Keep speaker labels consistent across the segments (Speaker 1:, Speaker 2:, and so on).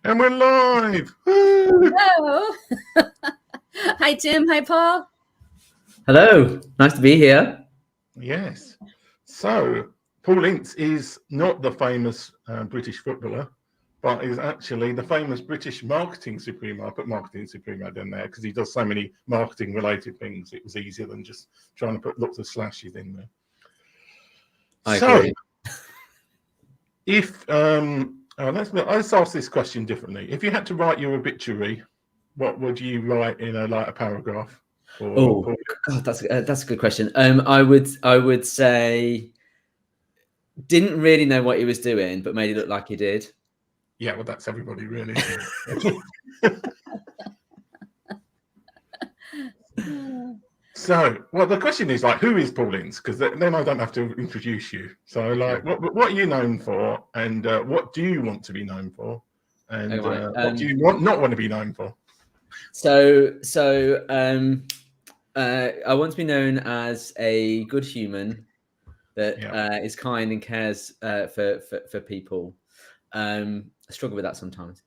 Speaker 1: And we're live.
Speaker 2: Hello. Hi, Tim. Hi, Paul.
Speaker 3: Hello. Nice to be here.
Speaker 1: Yes. So, Paul Ince is not the famous British footballer, but is actually the famous British marketing Supremo. I put marketing Supremo down there because he does so many marketing related things. It was easier than just trying to put lots of slashes in there.
Speaker 3: I agree.
Speaker 1: If let's ask this question differently. If you had to write your obituary, what would you write in a paragraph?
Speaker 3: God, that's a good question. I would say didn't really know what he was doing, but made it look like he did.
Speaker 1: Yeah, well, that's everybody really. So, well, the question is like, who is Paul Ince? Because then I don't have to introduce you. So, like, what are you known for, and what do you want to be known for, and what do you not want to be known for?
Speaker 3: So I want to be known as a good human that is kind and cares for people. I struggle with that sometimes.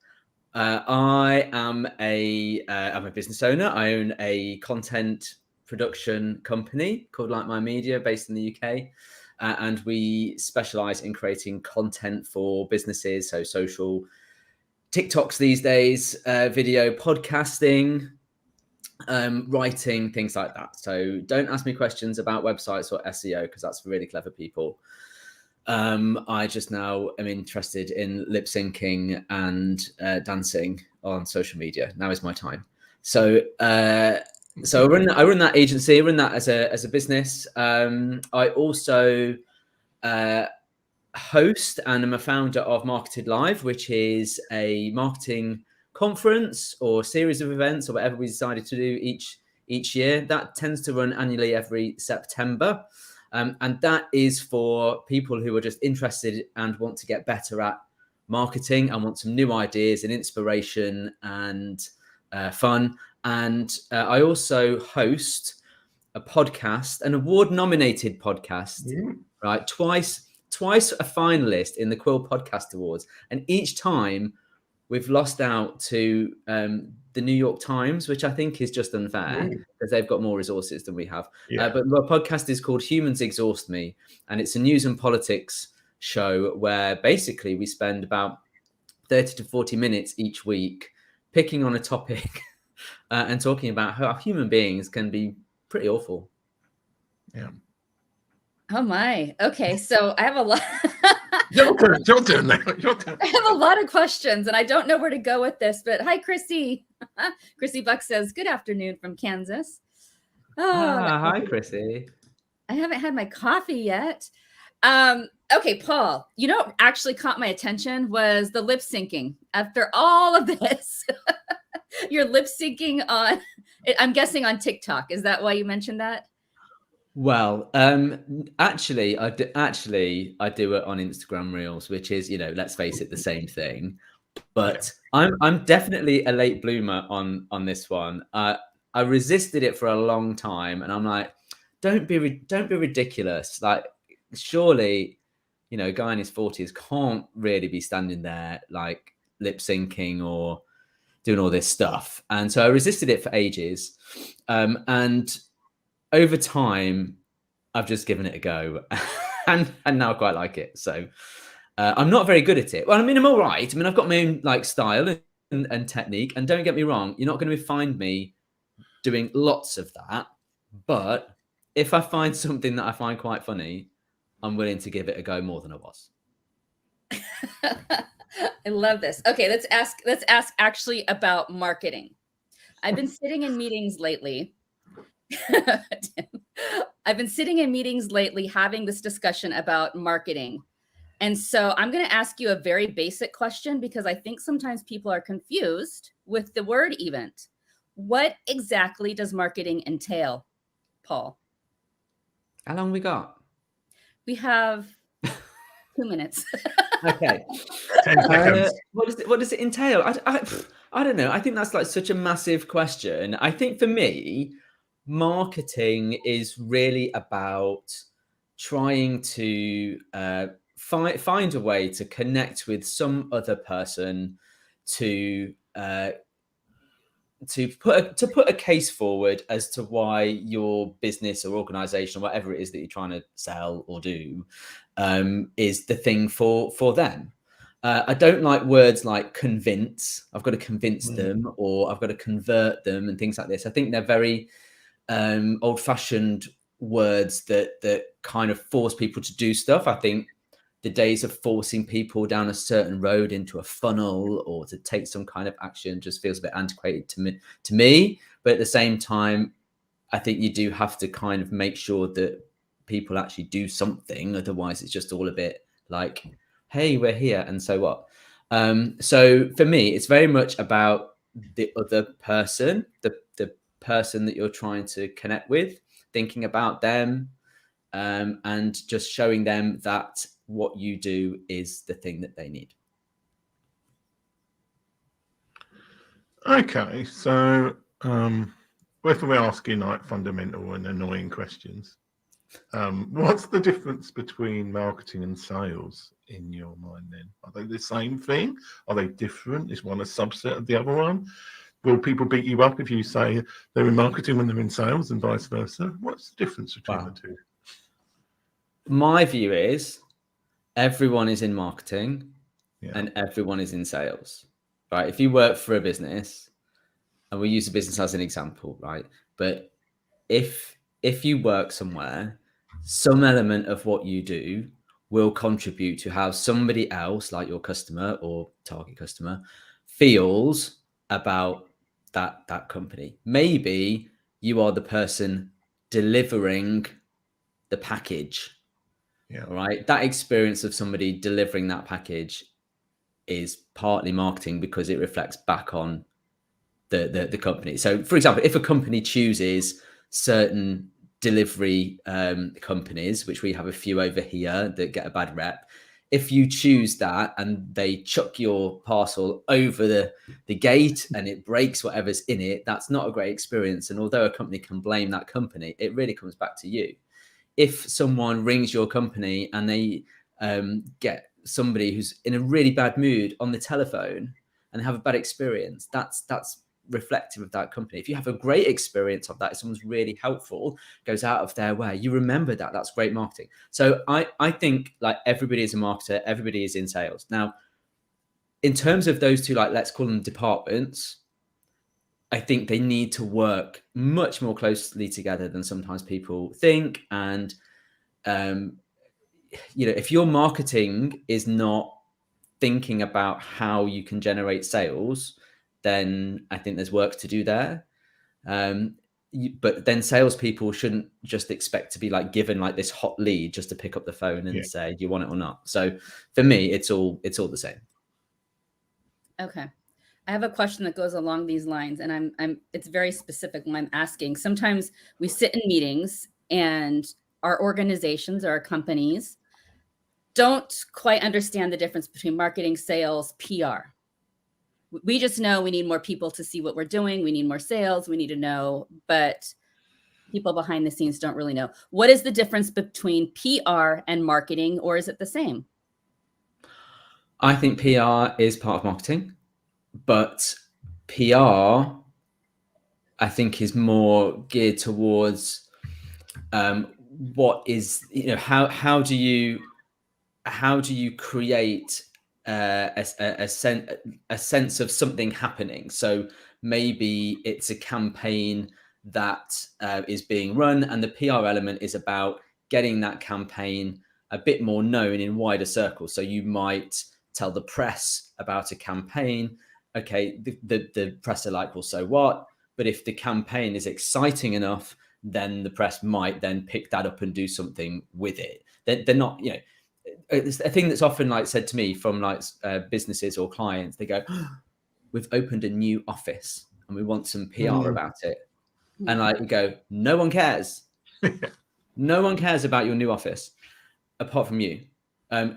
Speaker 3: I am I'm a business owner. I own a content production company called Like My Media based in the UK. And we specialize in creating content for businesses. So social TikToks these days, video podcasting, writing, things like that. So don't ask me questions about websites or SEO because that's for really clever people. I just now am interested in lip syncing and dancing on social media. Now is my time. So I run that agency. I run that as a business. I also host and am a founder of MarketEdLive, which is a marketing conference or series of events or whatever we decided to do each year. That tends to run annually every September. And that is for people who are just interested and want to get better at marketing and want some new ideas and inspiration and fun. And I also host a podcast, an award-nominated podcast, right? Twice a finalist in the Quill Podcast Awards. And each time we've lost out to the New York Times, which I think is just unfair because they've got more resources than we have. But my podcast is called Humans Exhaust Me. And it's a news and politics show where basically we spend about 30 to 40 minutes each week picking on a topic and talking about how human beings can be pretty awful.
Speaker 1: Yeah.
Speaker 2: Oh my. Okay. So I have a lot.
Speaker 1: Your turn.
Speaker 2: I have a lot of questions and I don't know where to go with this, but hi, Chrissy. Chrissy Buck says, good afternoon from Kansas.
Speaker 3: Hi, Chrissy.
Speaker 2: I haven't had my coffee yet. Okay, Paul, actually caught my attention was the lip syncing. After all of this, you're lip syncing on, I'm guessing on TikTok. Is that why you mentioned that?
Speaker 3: Well, actually, I do it on Instagram Reels, which is, let's face it, the same thing. But I'm definitely a late bloomer on this one. I resisted it for a long time, and I'm like, don't be ridiculous. Like, surely, a guy in his 40s can't really be standing there like lip syncing or doing all this stuff. And so I resisted it for ages, and over time, I've just given it a go and now I quite like it. So I'm not very good at it. Well, I mean, I'm all right. I mean, I've got my own style and technique. And don't get me wrong, you're not going to find me doing lots of that. But if I find something that I find quite funny, I'm willing to give it a go more than I was.
Speaker 2: I love this. Okay, let's ask actually about marketing. I've been sitting in meetings lately. I've been sitting in meetings lately having this discussion about marketing. And so I'm going to ask you a very basic question because I think sometimes people are confused with the word event. What exactly does marketing entail, Paul?
Speaker 3: How long we got?
Speaker 2: We have 2 minutes.
Speaker 3: Okay.
Speaker 1: 10 seconds.
Speaker 3: What does it entail? I don't know. I think that's like such a massive question. I think for me, marketing is really about trying to find a way to connect with some other person to put a case forward as to why your business or organization, or whatever it is that you're trying to sell or do, is the thing for them. I don't like words like convince. I've got to convince them, or I've got to convert them, and things like this. I think they're very old-fashioned words that kind of force people to do stuff. I think the days of forcing people down a certain road into a funnel or to take some kind of action just feels a bit antiquated to me. But at the same time, I think you do have to kind of make sure that people actually do something. Otherwise, it's just all a bit like, hey, we're here, and so what? So for me, it's very much about the other person, the person that you're trying to connect with, thinking about them, and just showing them that what you do is the thing that they need.
Speaker 1: Okay, so if we're asking like fundamental and annoying questions, what's the difference between marketing and sales in your mind then? Are they the same thing? Are they different? Is one a subset of the other one? Will people beat you up if you say they're in marketing when they're in sales, and vice versa? What's the difference between the two?
Speaker 3: My view is everyone is in marketing and everyone is in sales, right? If you work for a business, and we use a business as an example, right? But if you work somewhere, some element of what you do will contribute to how somebody else, like your customer or target customer, feels about that company. Maybe you are the person delivering the package. Yeah. Right. That experience of somebody delivering that package is partly marketing because it reflects back on the company. So, for example, if a company chooses certain delivery companies, which we have a few over here that get a bad rep, if you choose that and they chuck your parcel over the gate and it breaks whatever's in it, that's not a great experience. And although a company can blame that company, it really comes back to you. If someone rings your company and they get somebody who's in a really bad mood on the telephone and have a bad experience, that's reflective of that company. If you have a great experience of that, if someone's really helpful, goes out of their way, you remember that's great marketing. So I think like everybody is a marketer, everybody is in sales. Now, in terms of those two, like let's call them departments, I think they need to work much more closely together than sometimes people think. And, if your marketing is not thinking about how you can generate sales, then I think there's work to do there. But then salespeople shouldn't just expect to be like given like this hot lead just to pick up the phone and say, do you want it or not? So for me, it's all the same.
Speaker 2: Okay. I have a question that goes along these lines, and it's very specific when I'm asking. Sometimes we sit in meetings and our organizations or our companies don't quite understand the difference between marketing, sales, PR. We just know we need more people to see what we're doing. We need more sales. We need to know, but people behind the scenes don't really know. What is the difference between PR and marketing, or is it the same?
Speaker 3: I think PR is part of marketing, but PR, I think, is more geared towards what is, how do you create a sense of something happening. So maybe it's a campaign that is being run, and the PR element is about getting that campaign a bit more known in wider circles. So you might tell the press about a campaign. Okay, the press are like, well, so what? But if the campaign is exciting enough, then the press might then pick that up and do something with it. They're not, it's a thing that's often like said to me from like businesses or clients. They go, we've opened a new office and we want some PR about it. And I go, no one cares. No one cares about your new office apart from you.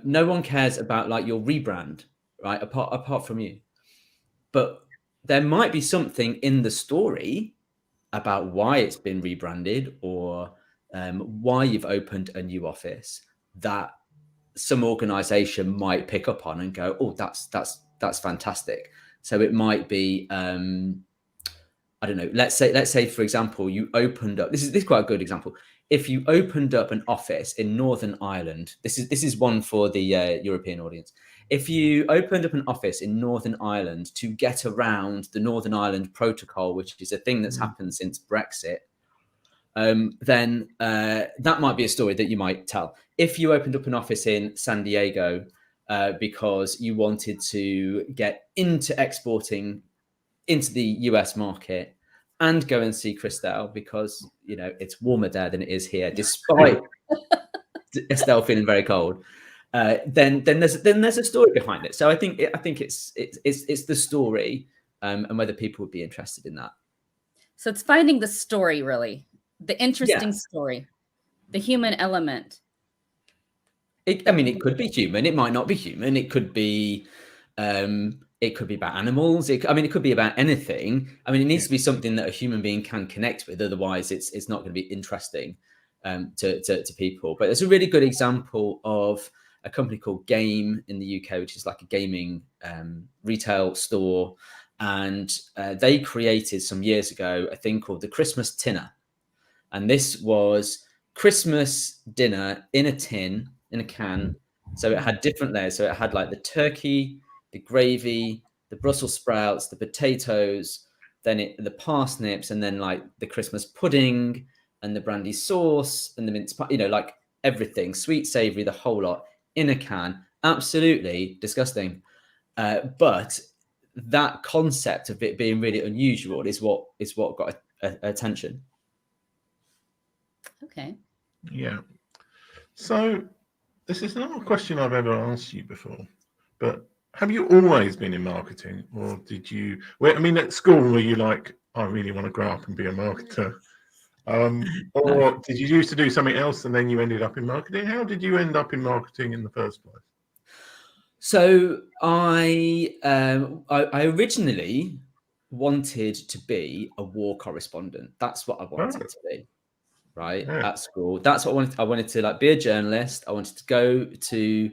Speaker 3: No one cares about like your rebrand, right? Apart from you. But there might be something in the story about why it's been rebranded or why you've opened a new office that some organization might pick up on and go, oh, that's fantastic. So it might be, I don't know, let's say, for example, you opened up, this is quite a good example. If you opened up an office in Northern Ireland, this is one for the European audience. If you opened up an office in Northern Ireland to get around the Northern Ireland Protocol, which is a thing that's happened since Brexit, then that might be a story that you might tell. If you opened up an office in San Diego because you wanted to get into exporting into the US market and go and see Christelle because, you know, it's warmer there than it is here, despite Estelle feeling very cold, then there's a story behind it. So I think it's the story and whether people would be interested in that.
Speaker 2: So it's finding the story, really, the interesting story, the human element.
Speaker 3: I mean, it could be human. It might not be human. It could be about animals. It could be about anything. I mean, it needs to be something that a human being can connect with. Otherwise, it's not going to be interesting to people. But there's a really good example of a company called Game in the UK, which is like a gaming retail store. And they created some years ago a thing called the Christmas Tinner. And this was Christmas dinner in a tin, in a can. So it had different layers. So it had like the turkey, the gravy, the Brussels sprouts, the potatoes, then the parsnips, and then like the Christmas pudding and the brandy sauce and the mince pie, you know, like everything, sweet, savory, the whole lot in a can. Absolutely disgusting. But that concept of it being really unusual is what got attention.
Speaker 2: Okay.
Speaker 1: Yeah. So this is not a question I've ever asked you before, but have you always been in marketing, or did you? At school, were you like, I really want to grow up and be a marketer, or did you used to do something else and then you ended up in marketing? How did you end up in marketing in the first place?
Speaker 3: So I originally wanted to be a war correspondent. That's what I wanted to be. Right. Yeah. At school. That's what I wanted. I wanted to like be a journalist. I wanted to go to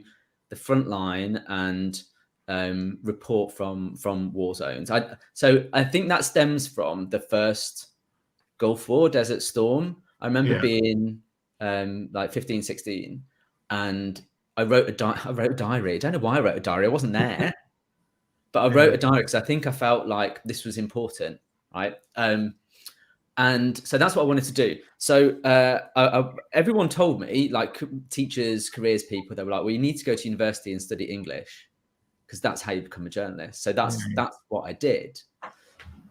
Speaker 3: the front line and report from war zones. So I think that stems from the first Gulf War, Desert Storm. I remember being like 15, 16, and I wrote a diary. I don't know why I wrote a diary. I wasn't there, but I wrote a diary because I think I felt like this was important, right? And so that's what I wanted to do. So everyone told me, like teachers, careers people, they were like, well, you need to go to university and study English because that's how you become a journalist. So that's what I did.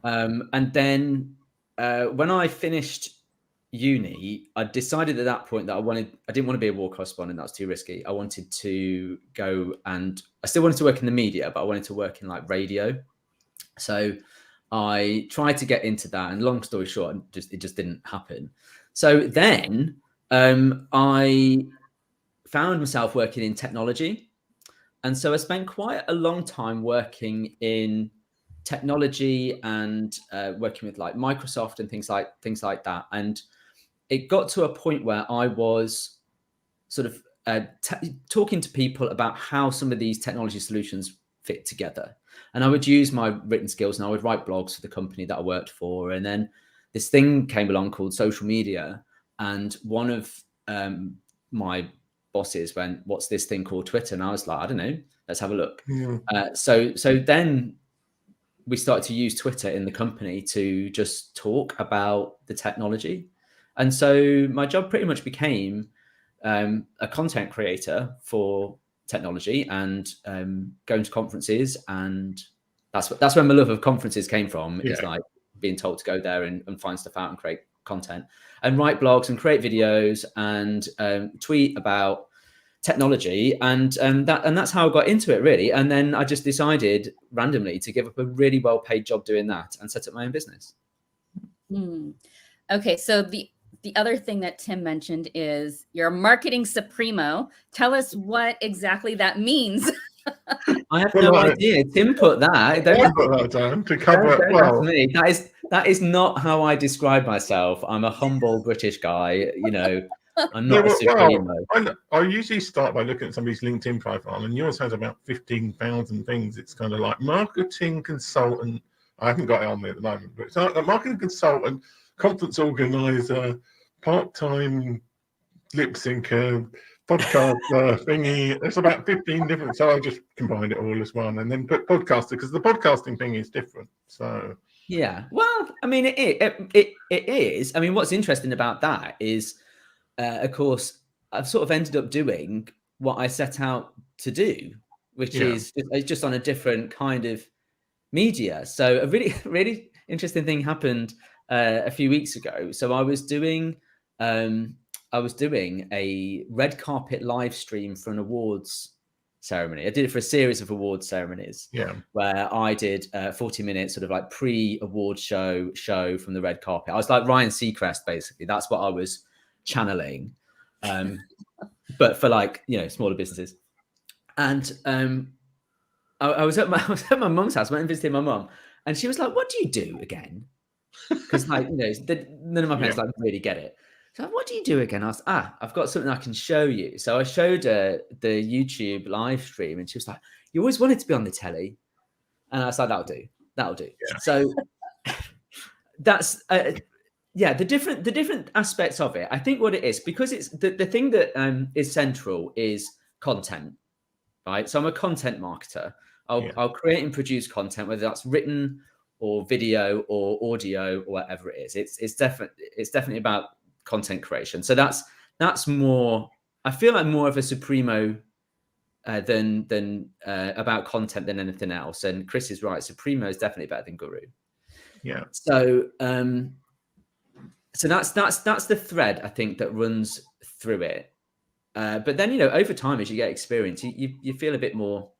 Speaker 3: And then when I finished uni, I decided at that point that I didn't want to be a war correspondent. That was too risky. I wanted to go, and I still wanted to work in the media, but I wanted to work in like radio. So I tried to get into that, and long story short, it just didn't happen. So then I found myself working in technology. And so I spent quite a long time working in technology and working with like Microsoft and things like that. And it got to a point where I was sort of talking to people about how some of these technology solutions fit together. And I would use my written skills and I would write blogs for the company that I worked for. And then this thing came along called social media. And one of my bosses went, what's this thing called Twitter? And I was like, I don't know, let's have a look. So then we started to use Twitter in the company to just talk about the technology. And so my job pretty much became a content creator for technology and going to conferences, and that's where my love of conferences came from. It's like being told to go there and find stuff out and create content and write blogs and create videos and tweet about technology, and that's how I got into it, really. And then I just decided randomly to give up a really well-paid job doing that and set up my own business.
Speaker 2: Okay, so the other thing that Tim mentioned is you're a marketing Supremo. Tell us what exactly that means.
Speaker 3: I have no idea. Tim put that.
Speaker 1: I put that down to cover it well.
Speaker 3: That is not how I describe myself. I'm a humble British guy. You know, I'm not a Supremo.
Speaker 1: I usually start by looking at somebody's LinkedIn profile, and yours has about 15,000 things. It's kind of like marketing consultant. I haven't got it on there at the moment, but it's like a marketing consultant, conference organizer, part-time lip syncer, podcast thingy. It's about 15 different. So I just combined it all as one, and then put podcaster because the podcasting thing is different. So
Speaker 3: yeah, well, I mean, it is. I mean, what's interesting about that is, of course, I've sort of ended up doing what I set out to do, which is just on a different kind of media. So a really, really interesting thing happened a few weeks ago. So I was doing a red carpet live stream for an awards ceremony. I did it for a series of awards ceremonies. Where I did 40-minute sort of like pre-award show from the red carpet. I was like Ryan Seacrest, basically. That's what I was channeling, but for like, you know, smaller businesses. And I was at my mum's house. I went and visited my mum, and she was like, "What do you do again?" Because like, you know, none of my parents like really get it. So what do you do again? I was, I've got something I can show you. So I showed her the YouTube live stream, and she was like, "You always wanted to be on the telly," and I was like, "That'll do." Yeah. So that's the different aspects of it. I think what it is, because it's the thing that is central is content, right? So I'm a content marketer. I'll create and produce content, whether that's written or video or audio or whatever it is. It's definitely about content creation. So that's more, I feel like more of a Supremo than about content than anything else. And Chris is right. Supremo is definitely better than Guru.
Speaker 1: Yeah.
Speaker 3: So so that's the thread I think that runs through it. But then, you know, over time, as you get experience, you feel a bit more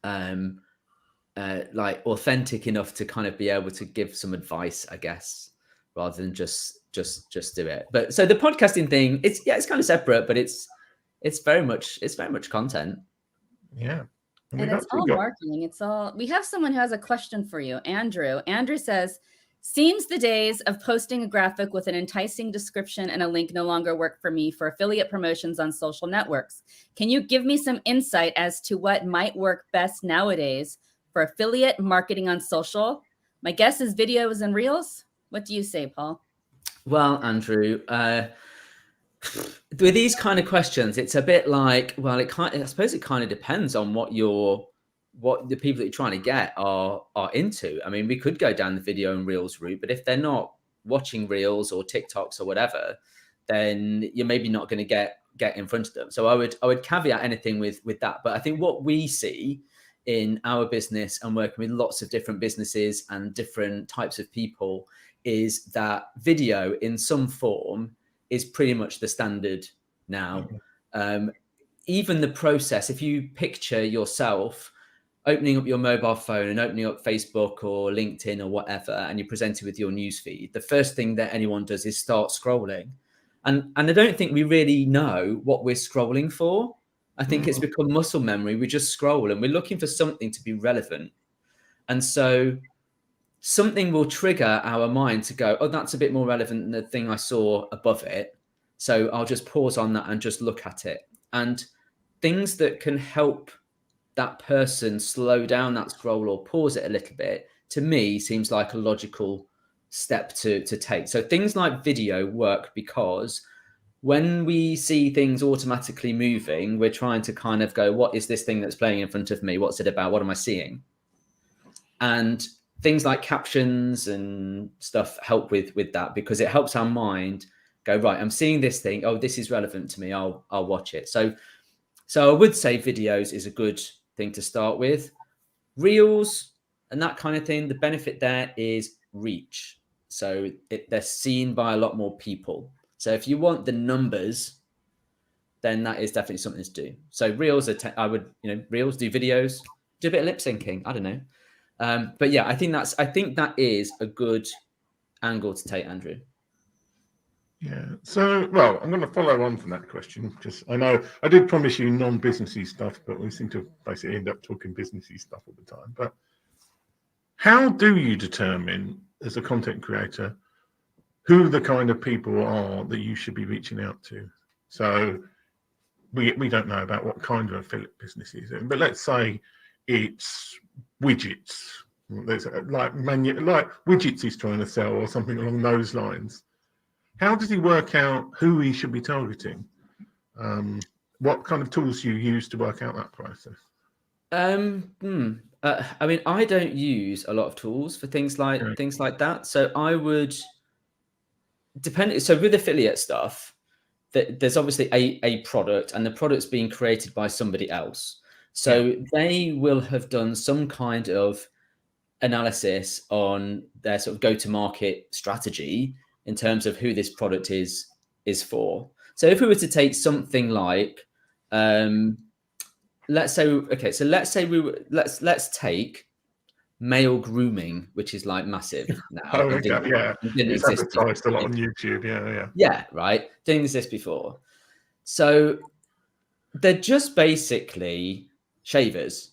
Speaker 3: like authentic enough to kind of be able to give some advice, I guess, rather than just do it. But so the podcasting thing, it's kind of separate, but it's very much content.
Speaker 1: Yeah.
Speaker 2: And it's all marketing. It's all, we have someone who has a question for you, Andrew. Andrew says, seems the days of posting a graphic with an enticing description and a link no longer work for me for affiliate promotions on social networks. Can you give me some insight as to what might work best nowadays for affiliate marketing on social? My guess is videos and reels. What do you say, Paul?
Speaker 3: Well, Andrew, with these kind of questions, it's a bit like, well, I suppose it kind of depends on what the people that you're trying to get are into. I mean, we could go down the video and reels route, but if they're not watching reels or TikToks or whatever, then you're maybe not going to get in front of them. So I would caveat anything with that. But I think what we see in our business and working with lots of different businesses and different types of people is that video in some form is pretty much the standard now. Even the process, if you picture yourself opening up your mobile phone and opening up Facebook or LinkedIn or whatever, and you're presented with your newsfeed, the first thing that anyone does is start scrolling. And I don't think we really know what we're scrolling for. I think it's become muscle memory. We just scroll and we're looking for something to be relevant. And so something will trigger our mind to go, oh, that's a bit more relevant than the thing I saw above it. So I'll just pause on that and just look at it. And things that can help that person slow down that scroll or pause it a little bit, to me, seems like a logical step to take. So things like video work because when we see things automatically moving, we're trying to kind of go, what is this thing that's playing in front of me? What's it about? What am I seeing? And things like captions and stuff help with that, because it helps our mind go, right, I'm seeing this thing. Oh, this is relevant to me. I'll watch it. So I would say videos is a good thing to start with. Reels and that kind of thing, the benefit there is reach. So they're seen by a lot more people. So if you want the numbers, then that is definitely something to do. So reels reels, do videos, do a bit of lip syncing. I don't know. But yeah, I think that is a good angle to take, Andrew.
Speaker 1: Yeah. So, well, I'm going to follow on from that question, because I know I did promise you non-businessy stuff, but we seem to basically end up talking businessy stuff all the time. But how do you determine, as a content creator, who the kind of people are that you should be reaching out to. So we don't know about what kind of affiliate business he's in, but let's say it's widgets. There's like widgets he's trying to sell or something along those lines. How does he work out who he should be targeting? What kind of tools do you use to work out that process?
Speaker 3: I mean, I don't use a lot of tools for things like that. So I would depend. So with affiliate stuff, there's obviously a product, and the product's being created by somebody else. So they will have done some kind of analysis on their sort of go-to-market strategy in terms of who this product is for. So if we were to take something like, let's take male grooming, which is like massive now.
Speaker 1: Oh, okay. Didn't
Speaker 3: exist
Speaker 1: advertised a lot on YouTube.
Speaker 3: Yeah, right. Didn't exist before. So they're just basically shavers,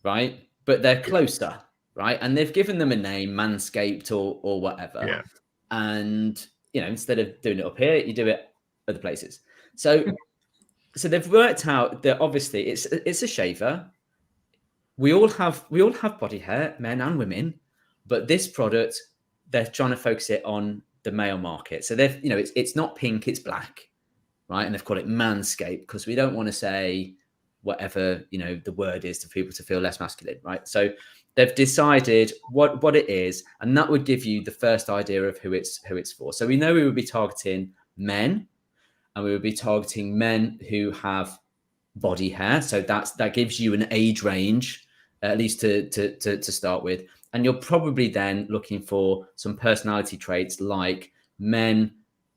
Speaker 3: right? But they're closer, right? And they've given them a name, Manscaped or whatever.
Speaker 1: Yeah.
Speaker 3: And instead of doing it up here, you do it other places. So they've worked out that obviously it's a shaver. We all have body hair, men and women, but this product, they're trying to focus it on the male market. So they've, it's not pink, it's black, right? And they've called it Manscaped because we don't want to say whatever, the word is to people to feel less masculine, right? So they've decided what it is, and that would give you the first idea of who it's for. So we know we would be targeting men, and we would be targeting men who have body hair. So that gives you an age range, at least to start with. And you're probably then looking for some personality traits like men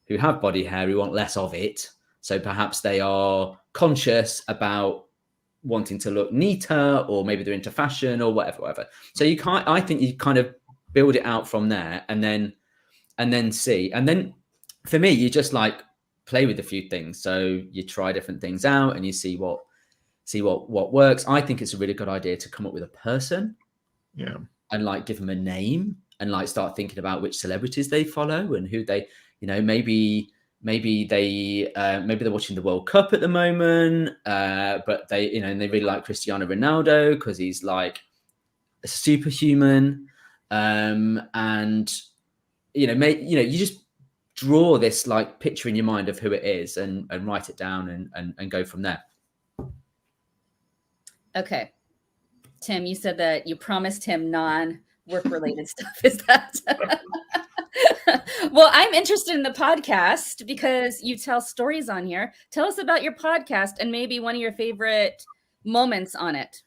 Speaker 3: who have body hair who want less of it. So perhaps they are conscious about wanting to look neater, or maybe they're into fashion or whatever. So I think you kind of build it out from there and then see. And then for me, you just like play with a few things. So you try different things out and you see what works. I think it's a really good idea to come up with a person, and like give them a name and like start thinking about which celebrities they follow and who they, maybe they're watching the World Cup at the moment, but they, and they really like Cristiano Ronaldo because he's like a superhuman, and you just draw this like picture in your mind of who it is and write it down and go from there.
Speaker 2: Okay. Tim, you said that you promised him non-work related stuff. Is that? Well, I'm interested in the podcast because you tell stories on here. Tell us about your podcast and maybe one of your favorite moments on it.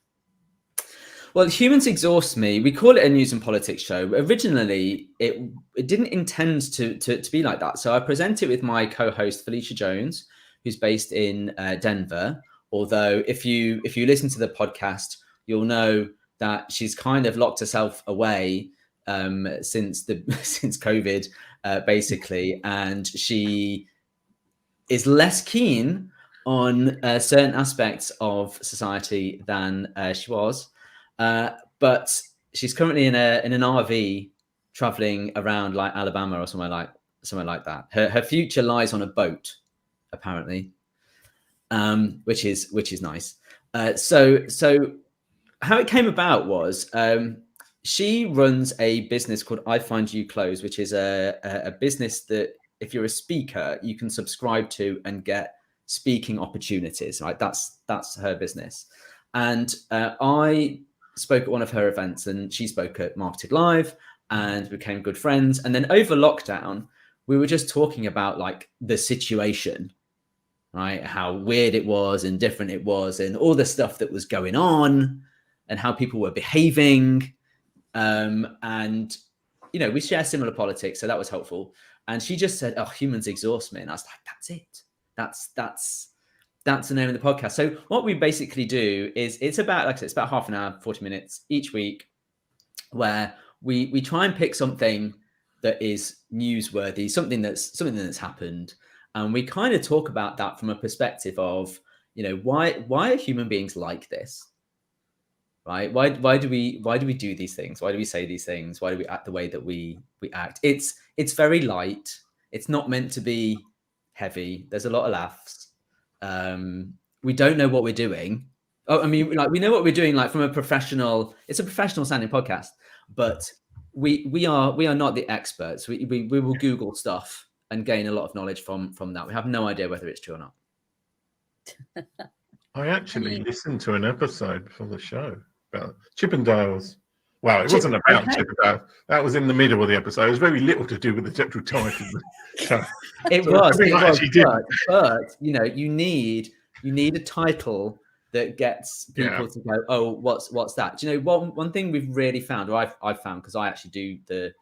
Speaker 3: Well, Humans Exhaust Me. We call it a news and politics show. Originally, it didn't intend to be like that. So I present it with my co-host, Felicia Jones, who's based in Denver. Although if you listen to the podcast, you'll know that she's kind of locked herself away since COVID, basically, and she is less keen on certain aspects of society than she was. But she's currently in an RV traveling around like Alabama or somewhere like that. Her future lies on a boat, apparently. Which is nice. So how it came about was she runs a business called I Find You Clothes, which is a business that if you're a speaker, you can subscribe to and get speaking opportunities. Right, that's her business. And I spoke at one of her events, and she spoke at MarketEdLive, and became good friends. And then over lockdown, we were just talking about like the situation. Right, how weird it was and different it was, and all the stuff that was going on, and how people were behaving, and we share similar politics, so that was helpful. And she just said, "Oh, humans exhaust me," and I was like, "That's it. That's the name of the podcast." So what we basically do is it's about, like I said, it's about half an hour, 40 minutes each week, where we try and pick something that is newsworthy, something that's happened. And we kind of talk about that from a perspective of, why are human beings like this? right? Why do we do these things? Why do we say these things? Why do we act the way that we act? It's very light. It's not meant to be heavy. There's a lot of laughs. We don't know what we're doing. Oh, I mean, like we know what we're doing, like from a professional. It's a professional sounding podcast, but we are not the experts. We will Google stuff and gain a lot of knowledge from that. We have no idea whether it's true or not.
Speaker 1: I actually listened to an episode for the show about Chippendales. Well, it wasn't about Chippendales. That was in the middle of the episode. It was very little to do with the actual title.
Speaker 3: It was, but you know, you need a title that gets people to go, oh, what's that? Do you know one thing we've really found, or I've found, because I actually do the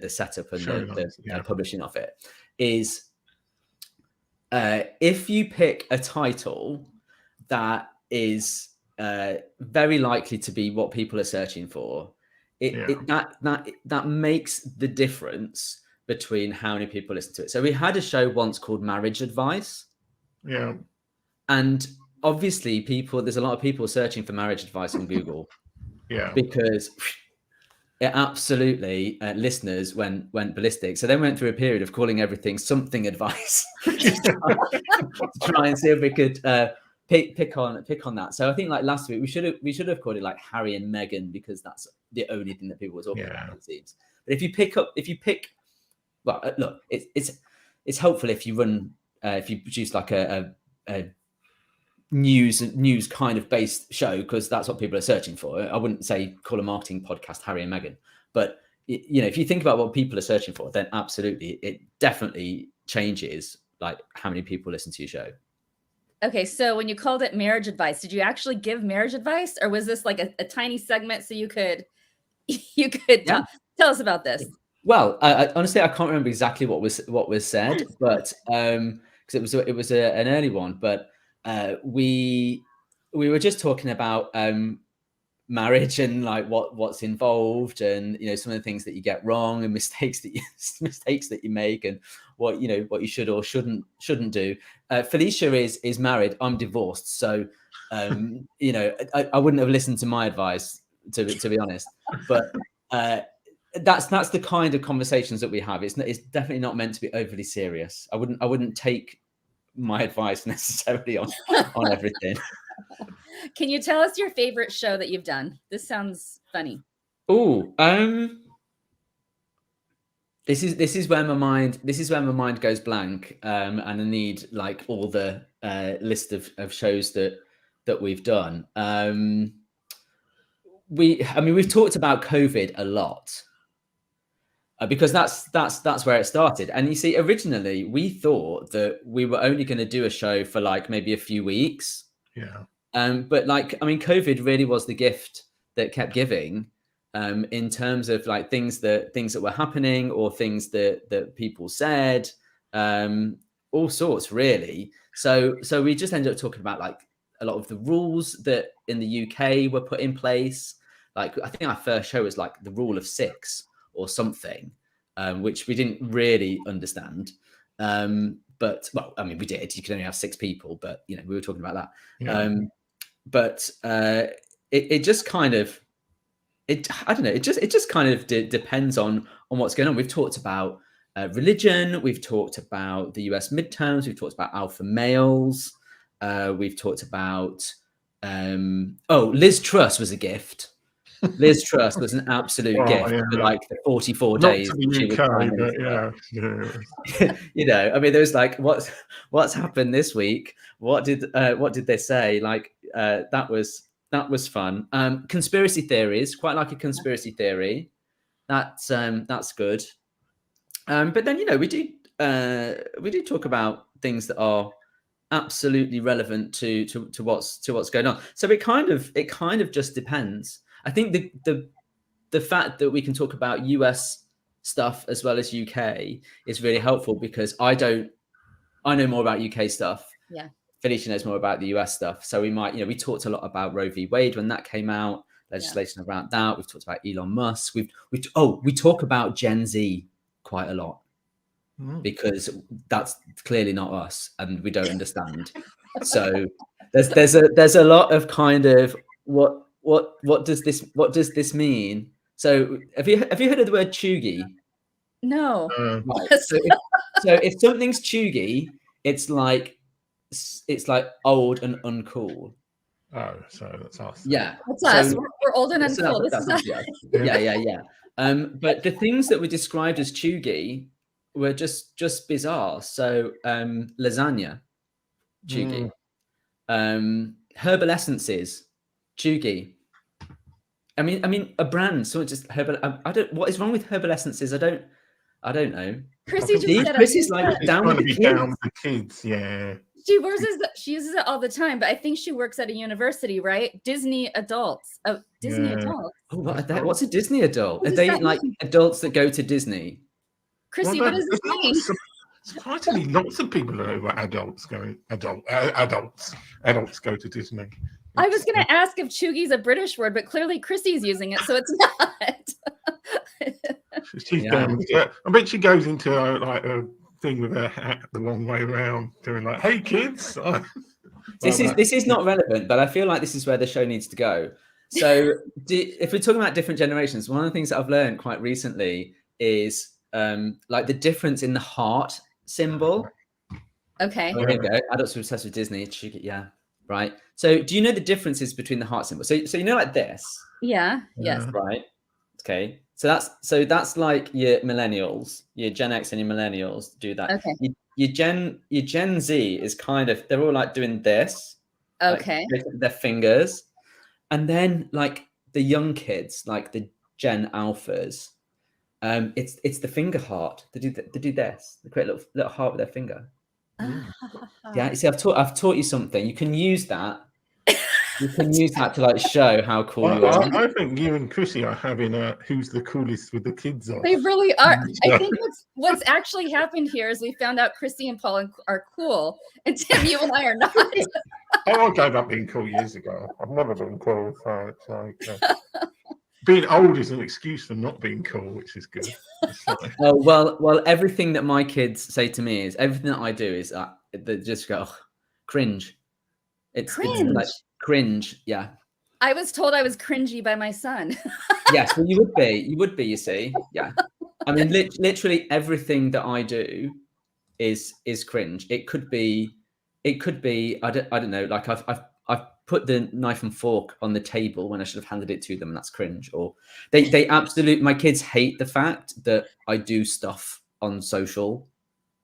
Speaker 3: setup and the publishing of it, is if you pick a title that is very likely to be what people are searching for, that makes the difference between how many people listen to it. So we had a show once called Marriage Advice.
Speaker 1: Yeah.
Speaker 3: And obviously there's a lot of people searching for marriage advice on Google. Yeah. Because it absolutely listeners went ballistic. So then went through a period of calling everything something advice to try and see if we could pick on that. So I think like last week we should have called it like Harry and Meghan, because that's the only thing that people were talking about, it seems. But if you pick well, look, it's helpful if you run if you produce like a news kind of based show, because that's what people are searching for. I wouldn't say call a marketing podcast Harry and Meghan, but you know, if you think about what people are searching for, then absolutely it definitely changes like how many people listen to your show.
Speaker 2: Okay, so when you called it marriage advice, did you actually give marriage advice, or was this like a tiny segment so you could tell us about this?
Speaker 3: Well, honestly, I can't remember exactly what was said, but because it was an early one, but we were just talking about marriage and like what's involved, and you know, some of the things that you get wrong and mistakes that you make, and what you should or shouldn't do. Felicia is married. I'm divorced, so you know, I wouldn't have listened to my advice to be honest, but. That's the kind of conversations that we have. It's definitely not meant to be overly serious. I wouldn't take my advice necessarily on everything.
Speaker 2: Can you tell us your favorite show that you've done? This sounds funny.
Speaker 3: Oh, this is where my mind goes blank, and I need like all the list of shows that we've done. We've talked about COVID a lot. Because that's where it started. And you see, originally we thought that we were only going to do a show for like maybe a few weeks.
Speaker 1: Yeah.
Speaker 3: But like, I mean, COVID really was the gift that kept giving, in terms of like things that were happening, or things that people said, all sorts really. So we just ended up talking about like a lot of the rules that in the UK were put in place. Like, I think our first show was like the rule of 6 or something, which we didn't really understand. But well, I mean, we did. You could only have 6 people, but you know, we were talking about that. Yeah. But it just kind of, I don't know. It just kind of depends on what's going on. We've talked about religion. We've talked about the US midterms. We've talked about alpha males. We've talked about Liz Truss was a gift. Liz Truss was an absolute gift for like the 44 days.
Speaker 1: Not to the UK, but yeah.
Speaker 3: You know, I mean, there's like, what's happened this week? What did they say? Like, that was fun. Conspiracy theories, quite like a conspiracy theory. That's good. But then, you know, we do talk about things that are absolutely relevant to what's going on. So it kind of just depends. I think the fact that we can talk about US stuff as well as UK is really helpful, because I know more about UK stuff.
Speaker 2: Yeah.
Speaker 3: Felicia knows more about the US stuff. So we might, you know, we talked a lot about Roe v. Wade when that came out, legislation around that. We've talked about Elon Musk. We talk about Gen Z quite a lot, because that's clearly not us and we don't understand. So there's a lot of kind of what does this mean? So have you heard of the word chuggy?
Speaker 2: No.
Speaker 3: Right. So if something's chuggy, it's like old and uncool.
Speaker 1: Oh, so that's us.
Speaker 3: Yeah,
Speaker 2: That's
Speaker 3: so,
Speaker 2: us. We're old and uncool. This is us.
Speaker 3: Yeah. But the things that were described as chuggy were just bizarre. So lasagna, chuggy. Herbal essences, chuggy. I mean a brand. So just herbal. I don't. What is wrong with herbal essences? I don't know.
Speaker 2: Chrissy just said
Speaker 3: Chris is like down with the kids.
Speaker 1: Down with the kids, yeah.
Speaker 2: She uses it all the time, but I think she works at a university, right? Disney adults. Oh, Disney adults.
Speaker 3: Oh, what's a Disney adult? Are they like adults that go to Disney?
Speaker 2: Chrissy, what does this mean?
Speaker 1: Surprisingly, lots of people who are adults go to Disney.
Speaker 2: I was going to ask if chuggy's a British word, but clearly Chrissy's using it, so it's not.
Speaker 1: She's going. I bet she goes into like a thing with her hat the wrong way around, doing like, "Hey kids."
Speaker 3: This is not relevant, but I feel like this is where the show needs to go. So, if we're talking about different generations, one of the things that I've learned quite recently is like the difference in the heart symbol.
Speaker 2: Okay.
Speaker 3: Oh, here we go. Adults are obsessed with Disney. Yeah. Right. So, do you know the differences between the heart symbol? So you know, like this.
Speaker 2: Yeah. Yes.
Speaker 3: Right. Okay. So that's like your millennials, your Gen X and your millennials do that.
Speaker 2: Okay.
Speaker 3: Your Gen Z is kind of, they're all like doing this.
Speaker 2: Okay.
Speaker 3: Like, their fingers, and then like the young kids, like the Gen Alphas, it's the finger heart. They do this. They create a little heart with their finger. Yeah. You see, I've taught you something. You can use that. You can use that to like show how cool you are.
Speaker 1: I think you and Chrissy are having a who's the coolest with the kids on.
Speaker 2: They really are. I think what's actually happened here is we found out Chrissy and Paul are cool, and Tim, you and I are not.
Speaker 1: I gave up being cool years ago. I've never been cool, so it's like being old is an excuse for not being cool, which is good.
Speaker 3: Oh well, everything that my kids say to me is everything that I do is they just go cringe. It's like cringe, yeah.
Speaker 2: I was told I was cringy by my son.
Speaker 3: Yes, well, you would be. You see, yeah. I mean, literally everything that I do is cringe. It could be. I don't know. Like I've put the knife and fork on the table when I should have handed it to them, and that's cringe. Or they absolutely. My kids hate the fact that I do stuff on social.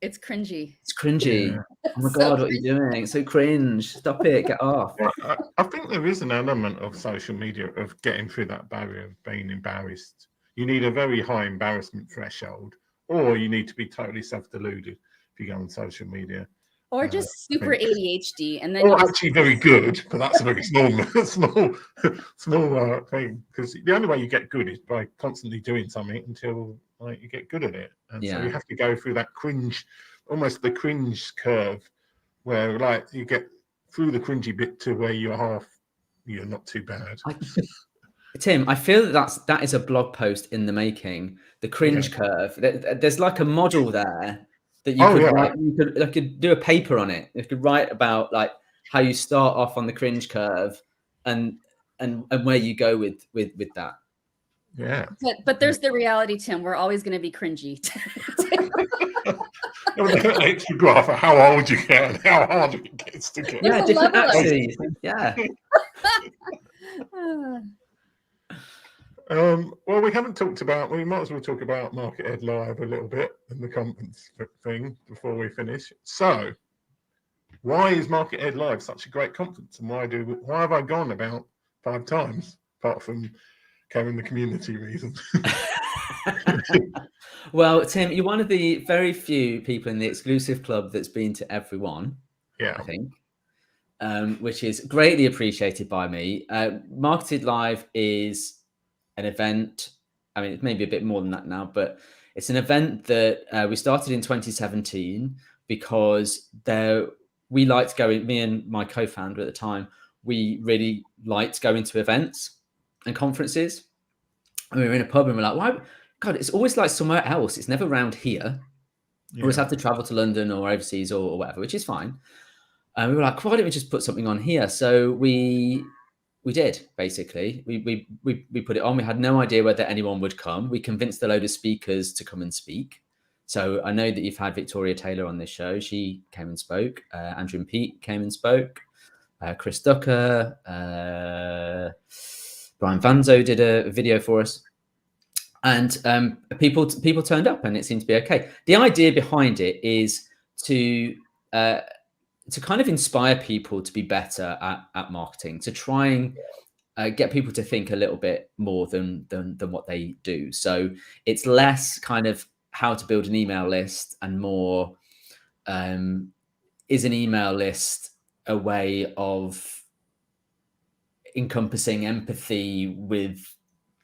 Speaker 2: It's cringy.
Speaker 3: It's cringy. Yeah. Oh my God, what are you doing? It's so cringe. Stop it. Get off.
Speaker 1: Well, I think there is an element of social media of getting through that barrier of being embarrassed. You need a very high embarrassment threshold, or you need to be totally self-deluded if you go on social media.
Speaker 2: Or just super ADHD, and then
Speaker 1: actually very good, but that's a very small thing. Because the only way you get good is by constantly doing something until you get good at it. And so you have to go through that cringe, almost the cringe curve, where like you get through the cringy bit to where you're not too bad.
Speaker 3: Tim, I feel that is a blog post in the making. The cringe curve. There's like a model there. That you could write, you could do a paper on it. You could write about like how you start off on the cringe curve and where you go with that.
Speaker 1: Yeah.
Speaker 2: But there's the reality, Tim. We're always going to be cringy.
Speaker 1: Extra graph of how old you get and how hard it gets to get.
Speaker 3: Yeah, different axes. Yeah.
Speaker 1: Well, we haven't talked about. We might as well talk about MarketEdLive a little bit and the conference thing before we finish. So, why is MarketEdLive such a great conference, and why have I gone about 5 times, apart from covering the community reasons?
Speaker 3: Well, Tim, you're one of the very few people in the exclusive club that's been to everyone.
Speaker 1: Yeah,
Speaker 3: I think. Which is greatly appreciated by me. MarketEdLive is an event. I mean, it's maybe a bit more than that now, but it's an event that we started in 2017 because we liked going, me and my co-founder at the time, we really liked going to events and conferences. And we were in a pub and we're like, why? God, it's always like somewhere else. It's never around here. We always have to travel to London or overseas or whatever, which is fine. And we were like, why don't we just put something on here? So we We did, basically. We put it on. We had no idea whether anyone would come. We convinced a load of speakers to come and speak. So I know that you've had Victoria Taylor on this show. She came and spoke. Andrew and Pete came and spoke. Chris Ducker, Brian Vanzo did a video for us. And people turned up, and it seemed to be okay. The idea behind it is to kind of inspire people to be better at marketing, to try and get people to think a little bit more than what they do. So it's less kind of how to build an email list and more is an email list a way of encompassing empathy with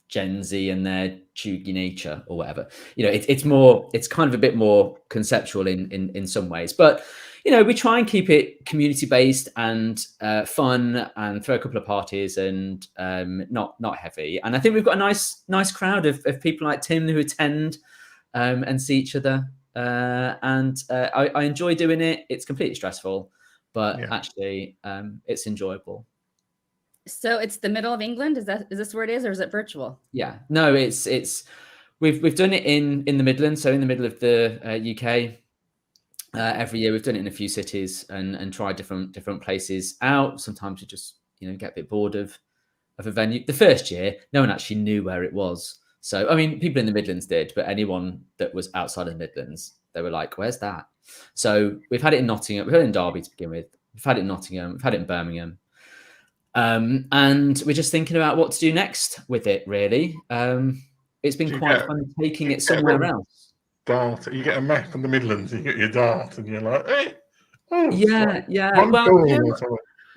Speaker 3: Gen Z and their chuggy nature or whatever. It's kind of a bit more conceptual in some ways, but we try and keep it community based and fun, and throw a couple of parties, and not heavy. And I think we've got a nice crowd of people like Tim who attend and see each other. And I enjoy doing it. It's completely stressful, but actually it's enjoyable.
Speaker 2: So it's the middle of England. Is this where it is, or is it virtual?
Speaker 3: Yeah, no, we've done it in the Midlands, so in the middle of the UK. Every year we've done it in a few cities and tried different places out. Sometimes we just get a bit bored of a venue. The first year, no one actually knew where it was. So I mean, people in the Midlands did, but anyone that was outside of the Midlands, they were like, "Where's that?" So we've had it in Nottingham, we've had it in Derby to begin with, we've had it in Nottingham, we've had it in Birmingham. And we're just thinking about what to do next with it, really. It's been quite fun taking it somewhere else.
Speaker 1: Dart. You get a map in the Midlands, you get your dart, and you're like, hey.
Speaker 3: Well,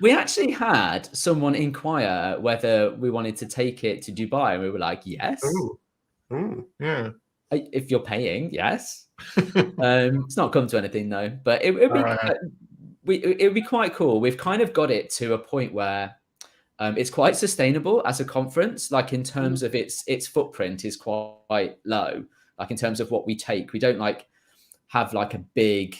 Speaker 3: we actually had someone inquire whether we wanted to take it to Dubai, and we were like, yes.
Speaker 1: Ooh, yeah.
Speaker 3: If you're paying, yes. It's not come to anything though, but it would be quite cool. We've kind of got it to a point where it's quite sustainable as a conference, like in terms of its footprint is quite low. Like in terms of what we take, we don't have a big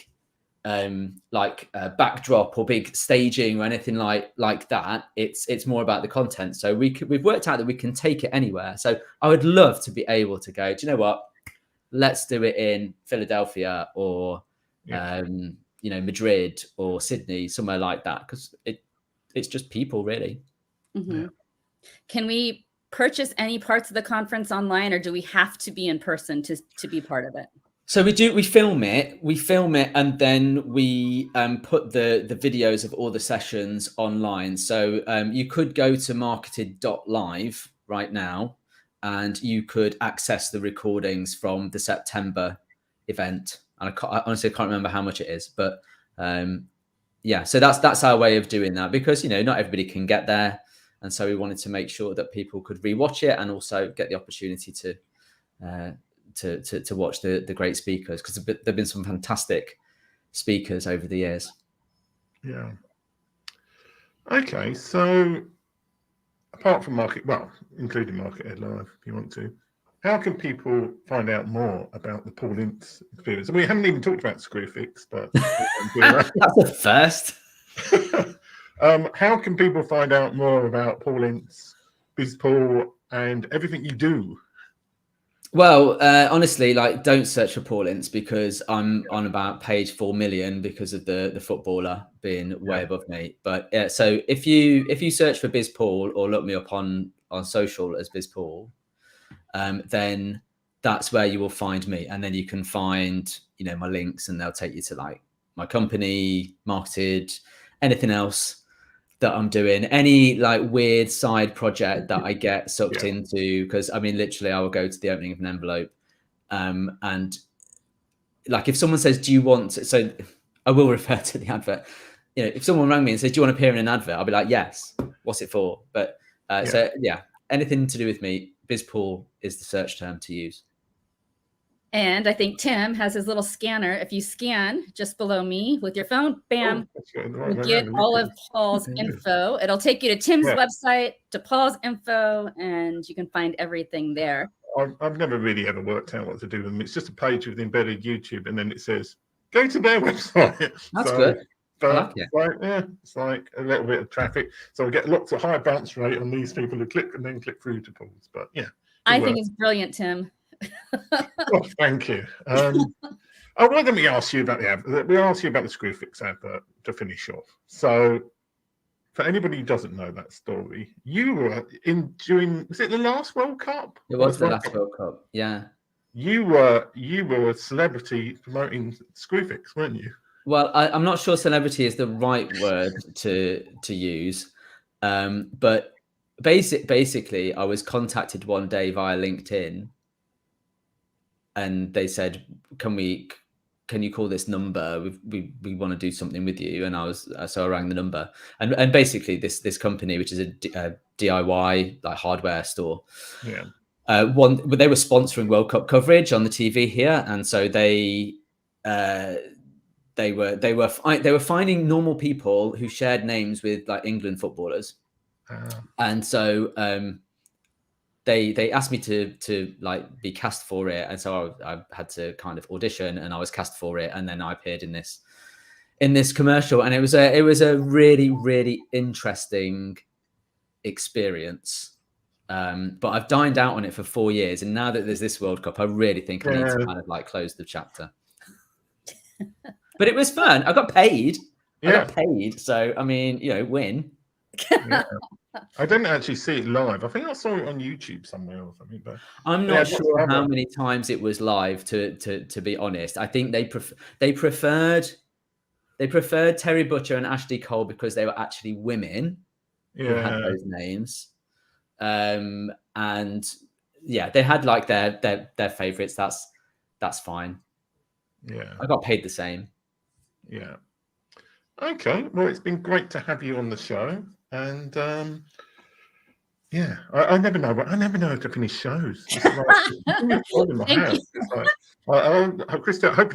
Speaker 3: backdrop or big staging or anything like that. It's more about the content. So we've worked out that we can take it anywhere. So I would love to be able to go, do you know what? Let's do it in Philadelphia or Madrid or Sydney, somewhere like that, because it's just people, really.
Speaker 2: Mm-hmm. Yeah. Can we purchase any parts of the conference online, or do we have to be in person to be part of it?
Speaker 3: So we film it, and then we put the videos of all the sessions online. So you could go to MarketEdLive right now, and you could access the recordings from the September event. And I honestly can't remember how much it is, but so that's our way of doing that, because not everybody can get there. And so we wanted to make sure that people could rewatch it and also get the opportunity to watch the great speakers, because there've been some fantastic speakers over the years.
Speaker 1: Yeah. Okay, so apart from including MarketEdLive, if you want to, how can people find out more about the Paul Ince experience? We haven't even talked about Screwfix, but
Speaker 3: that's the first.
Speaker 1: How can people find out more about Paul Ince, BizPaul, and everything you do?
Speaker 3: Well, honestly, don't search for Paul Ince, because I'm on about page 4 million because of the footballer being way above me. But so if you search for BizPaul or look me up on social as BizPaul, then that's where you will find me, and then you can find my links, and they'll take you to my company, Marketed, anything else that I'm doing, any weird side project that I get sucked into, because I mean, literally I will go to the opening of an envelope, and if someone says, do you want to, so I will refer to the advert. If someone rang me and says, do you want to appear in an advert, I'll be like, yes. What's it for? But so anything to do with me, BizPaul is the search term to use.
Speaker 2: And I think Tim has his little scanner. If you scan just below me with your phone, bam, you get all of Paul's info. It'll take you to Tim's website, to Paul's info, and you can find everything there.
Speaker 1: I've never really ever worked out what to do with them. It's just a page with embedded YouTube, and then it says, go to their website.
Speaker 3: That's good.
Speaker 1: But
Speaker 3: like it.
Speaker 1: it's like a little bit of traffic. So we get lots of high bounce rate on these people who click and then click through to Paul's. But yeah.
Speaker 2: I think it's brilliant, Tim.
Speaker 1: Well, thank you. Why don't we ask you about the advert? We'll ask you about the Screwfix advert to finish off. So for anybody who doesn't know that story, you were was it the last World Cup?
Speaker 3: It was the last World Cup, yeah.
Speaker 1: You were a celebrity promoting Screwfix, weren't you?
Speaker 3: Well, I'm not sure celebrity is the right word to use, but basically, I was contacted one day via LinkedIn, and they said, "Can you call this number? We want to do something with you." And so I rang the number, and basically this company, which is a DIY like hardware store,
Speaker 1: yeah.
Speaker 3: They were sponsoring World Cup coverage on the TV here, and so they were finding normal people who shared names with like England footballers, and so they asked me to like be cast for it, and so I had to kind of audition, and I was cast for it, and then I appeared in this commercial, and it was a really, really interesting experience. But I've dined out on it for 4 years, and now that there's this World Cup, I really think I need to kind of like close the chapter. But it was fun. I got paid. I got paid. So I mean, win.
Speaker 1: Yeah. I didn't actually see it live. I think I saw it on YouTube somewhere or something. But
Speaker 3: I'm not sure how many times it was live. To be honest, I think they preferred Terry Butcher and Ashley Cole because they were actually women who had those names. And yeah, they had like their favorites. That's fine.
Speaker 1: Yeah,
Speaker 3: I got paid the same.
Speaker 1: Yeah. Okay. Well, it's been great to have you on the show, and yeah, I never know. I never know how to finish shows. Hopefully,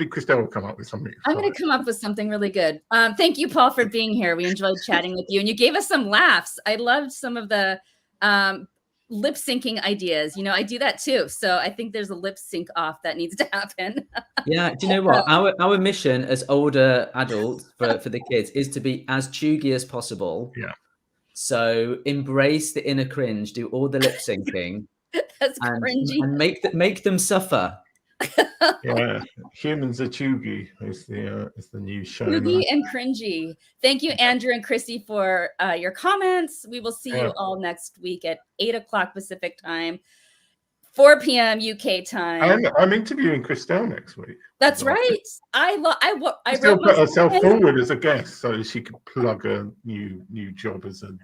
Speaker 1: Christelle will come up with something.
Speaker 2: I'm going to come up with something really good. Thank you, Paul, for being here. We enjoyed chatting with you, and you gave us some laughs. I loved some of the lip syncing ideas. I do that too. So I think there's a lip sync off that needs to happen.
Speaker 3: Yeah. Do you know what? Our mission as older adults for the kids is to be as chuggy as possible.
Speaker 1: Yeah.
Speaker 3: So embrace the inner cringe, do all the lip syncing.
Speaker 2: That's cringy.
Speaker 3: And make them suffer.
Speaker 1: Yeah, humans are chuggy is the new show.
Speaker 2: Chuggy and cringy. Thank you, Andrew and Christy, for your comments. We will see you all next week at 8:00 Pacific time, 4 p.m. UK time.
Speaker 1: I'm interviewing Christelle next week.
Speaker 2: That's right. I
Speaker 1: wrote put herself forward as a guest so she could plug a new job as a.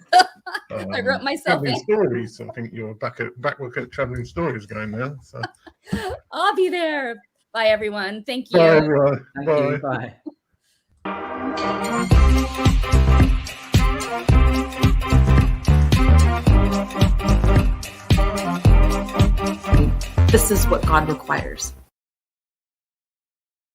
Speaker 2: I wrote myself in
Speaker 1: stories. I think you're back at Traveling Stories going now. So
Speaker 2: I'll be there. Bye, everyone. Thank you.
Speaker 1: Bye, everyone.
Speaker 3: Thank you. Bye.
Speaker 4: This is what God requires.